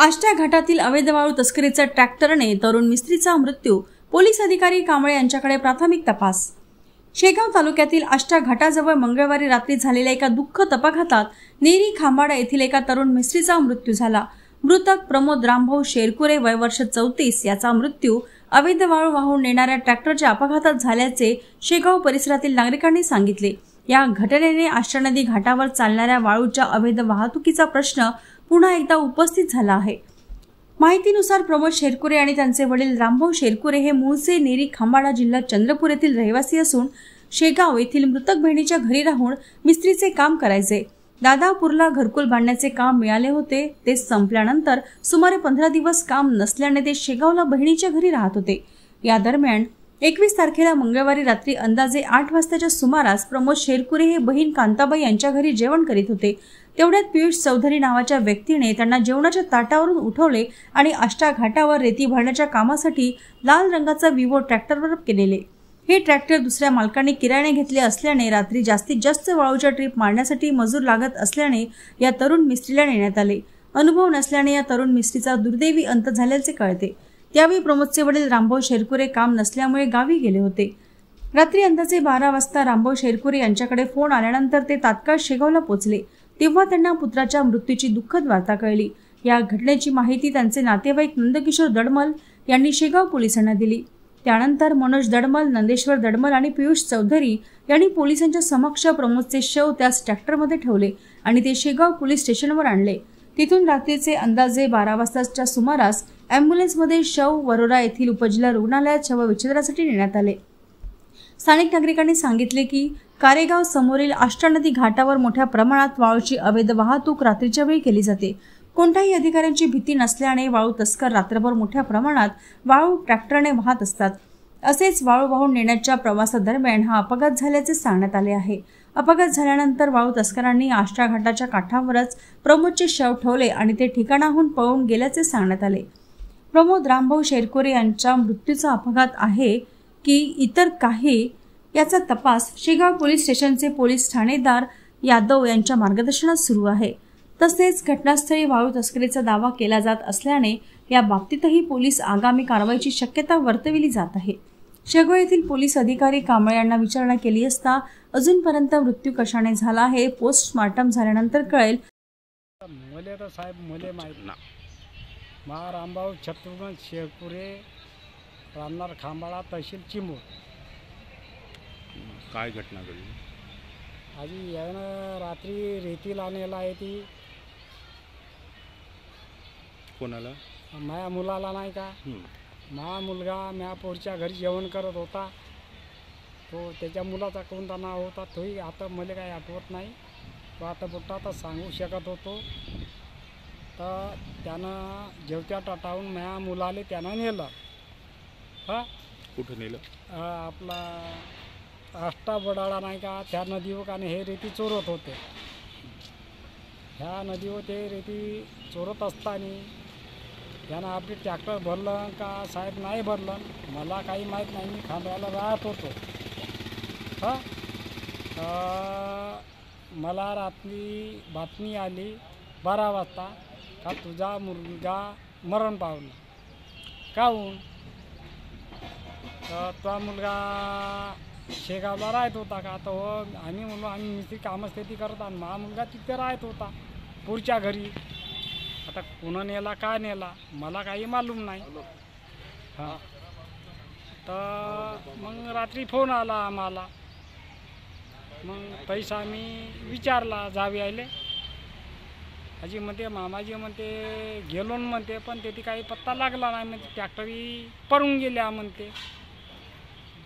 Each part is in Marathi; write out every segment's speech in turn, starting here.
आष्टा घाटातील अवैध वाळू तस्करीचा ट्रॅक्टरने तरुण मिस्त्रीचा मृत्यू। पोलीस अधिकारी कांबळे यांच्याकडे प्राथमिक तपास। शेगाव तालुक्यातील आष्टा घाटाजवळ मंगळवारी रात्री झालेल्या एका दुःखद अपघातात नेरी खांबाडा येथील एका तरुण मिस्त्रीचा मृत्यू झाला। मृतक प्रमोद रामभाऊ शेरकुरे वय वर्ष 34 याचा मृत्यू अवैध वाळू वाहून नेणाऱ्या ट्रॅक्टरच्या अपघातात झाल्याचे शेगाव परिसरातील नागरिकांनी सांगितले। या घटनेने आष्टा नदी घाटावर चालणाऱ्या वाळूच्या अवैध वाहतुकीचा प्रश्न पुन्हा एकदा उपस्थित झाला आहे। माहितीनुसार प्रमोद शेरकुरे आणि त्यांचे वडील रामभाऊ शेरकुरे हे मूळचे नेरी खांबाडा जिल्हा चंद्रपूर येथील रहिवासी असून शेगाव येथील मृतक बहिणीच्या घरी राहून मिस्त्रीचे काम करायचे। दादापूरला घरकुल बांधण्याचे काम मिळाले होते, ते संपल्यानंतर सुमारे 15 दिवस काम नसल्याने ते शेगावला बहिणीच्या घरी राहत होते। या दरम्यान 21 तारखेला मंगळवारी रात्री अंदाजे 8 वाजताच्या सुमारास प्रमोद शेरकुरे हे बहीण कांताबाई यांच्या घरी जेवण करीत होते। तेवढ्यात पियुष चौधरी नावाच्या व्यक्तीने त्यांना जेवणाच्या ताटावरून उठवले आणि आष्टा घाटावर रेती भरण्याच्या कामासाठी लाल रंगाचा विवो ट्रॅक्टरवर केलेले। हे ट्रॅक्टर दुसऱ्या मालकाने किरायाने घेतले असल्याने रात्री जास्तीत जास्त वाळूच्या ट्रिप मारण्यासाठी मजूर लागत असल्याने या तरुण मिस्त्रीला नेण्यात आले। अनुभव नसल्याने या तरुण मिस्त्रीचा दुर्दैवी अंत झाल्याचे कळते। त्यावेळी प्रमोदचे वडील रामभाऊ शेरकुरे काम नसल्यामुळे गावी गेले होते। रात्री अंदाजे 12 वाजता रामभाऊ शेरकुरे यांच्याकडे फोन आल्यानंतर ते तात्काळ शेगावला पोहोचले। तेव्हा त्यांना पुत्राच्या मृत्यूची दुःखद वार्ता कळली। या घटनेची माहिती त्यांचे नातेवाईक नंदकिशोर दडमल यांनी शेगाव पोलिसांना दिली। त्यानंतर मनोज दडमल, नंदेश्वर दडमल आणि पियुष चौधरी यांनी पोलिसांच्या समक्ष प्रमोदचे शव त्याच ट्रॅक्टरमध्ये ठेवले आणि ते शेगाव पोलीस स्टेशनवर आणले। तिथून रात्रीचे अंदाजे 12 वाजताच्या सुमारास ॲम्ब्युलन्समध्ये शव वरोरा येथील उपजिल्हा रुग्णालयात शवविच्छेदनासाठी नेण्यात आले। स्थानिक नागरिकांनी सांगितले की कारेगाव समोरील आष्टा नदी घाटावर मोठ्या प्रमाणात वाळूची अवैध वाहतूक रात्रीच्या वेळी केली जाते। कोणत्याही अधिकाऱ्यांची भीती नसल्याने वाळू तस्कर रात्रभर मोठ्या प्रमाणात वाळू ट्रॅक्टरने वाहत असतात। असेच वाळू वाहून नेण्याच्या प्रवासादरम्यान हा अपघात झाल्याचे सांगण्यात आले आहे। अपघात झाल्यानंतर वाळू तस्करांनी आष्टा घाटाच्या काठावरच प्रमोदचे शव ठेवले आणि ते ठिकाणाहून पळून गेल्याचे सांगण्यात आले। प्रमोद रामभाऊ शेरकुरे यांच्या मृत्यूचा अपघात आहे की इतर काही याचा तपास शेगाव पोलीस स्टेशनचे पोलीस ठाणेदार यादव यांच्या मार्गदर्शनात सुरू आहे। तसेच घटनास्थळी वाळू तस्करीचा दावा केला जात असल्याने या बाबतीतही पोलीस आगामी कारवाईची शक्यता वर्तविली जात आहे। शेगाव येथील पोलीस अधिकारी कांबळे यांना विचारणा केली असता अजूनपर्यंत मृत्यू कशाने झाला हे पोस्टमार्टम झाल्यानंतर कळेल। मले तर साहेब मले माहीत ना, मा रामभाऊ शत्रुघ्न शेरकुरे राहणार खांबाळा तहसील चिमूर। काय घटना घडली? आजी यानं रात्री रेती लावण्याला आहे ती कोणाला? माझ्या मुलाला नाही का, माझा मुलगा माझ्या पोरच्या घरी जेवण करत होता, तो त्याच्या मुलाचा कोणता नाव होता तोही आता मला काही आठवत नाही। तो आता मोठा तर सांगू शकत होतो। तर त्यानं जेवत्या टाटावून माझ्या मुलाले त्यानं नेलं। हां, कुठं नेलं? आपला आष्टा बडाळा नाही का, त्या नदीवर आणि हे रेती चोरत होते। ह्या नदीवर ते रेती चोरत असताना त्यानं आपली ट्रॅक्टर भरलं का साहेब नाही भरलं, मला काही माहीत नाही, मी खांबाला राहत होतो। हां, मला रात्री बातमी आली 12 वाजता का तुझा मुलगा मरण पावला। काहून? तर तो मुलगा शेगावला राहत होता का, तर हो आम्ही म्हणलो आम्ही मिस्त्री कामच शेती करत आणि माझा मुलगा तिथे राहत होता पुढच्या घरी। आता कोण नेला काय नेला मला काही मालूम नाही। हां, तर मग रात्री फोन आला आम्हाला, मग पैसा आम्ही विचारला जावी आले। आजी म्हणते मामाजी म्हणते गेलो म्हणते, पण त्याची काही पत्ता लागला नाही म्हणते, ट्रॅक्टरी पळून गेल्या म्हणते।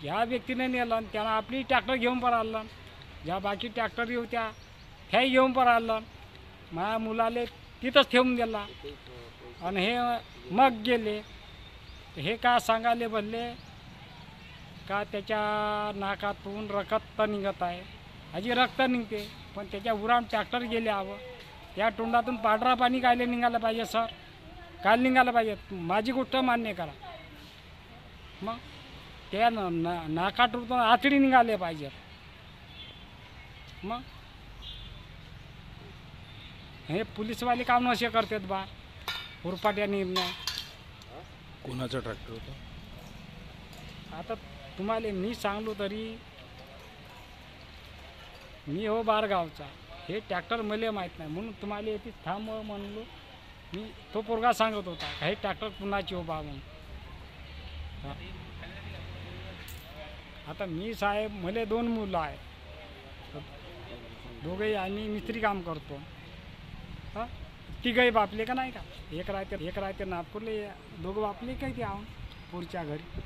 ज्या व्यक्तीने नेलं त्यानं आपली ट्रॅक्टर घेऊन पण आलं, ज्या बाकी ट्रॅक्टरी होत्या त्याही घेऊन पण आलं, माझ्या मुलाले तिथंच ठेवून दिला आणि हे मग गेले। हे का सांगायले बोलले का त्याच्या नाकातून रक्त निघत आहे। आजी रक्त निघते पण त्याच्या उराण ट्रॅक्टर गेले हवं, या तोंडातून पांढरा पाणी कायले निघालं पाहिजे सर, काय निघालं पाहिजे? माझी गोष्ट मान्य करा। मग त्या नाकातून आतडी निघाले पाहिजे। मग हे पोलीसवाले काम नसे करतात बा। उरपाट्या निर्णय. कोणाचा ट्रॅक्टर होता? आता तुम्हाला मी सांगलो तरी मी हो बारगावचा, हे ट्रॅक्टर मला माहीत नाही म्हणून तुम्हाला येथे थांब म्हणलो मी. तो पोरगा सांगत होता हे ट्रॅक्टर कुणाची हो बा म्हणून. हा. आता मी साहेब मला 2 मुलं आहे, दोघंही आम्ही मिस्त्री काम करतो. हां, तिघही बापले का नाही का, एक राहते नागपूरले, दोघं बापले काय ते आहो पुढच्या घरी.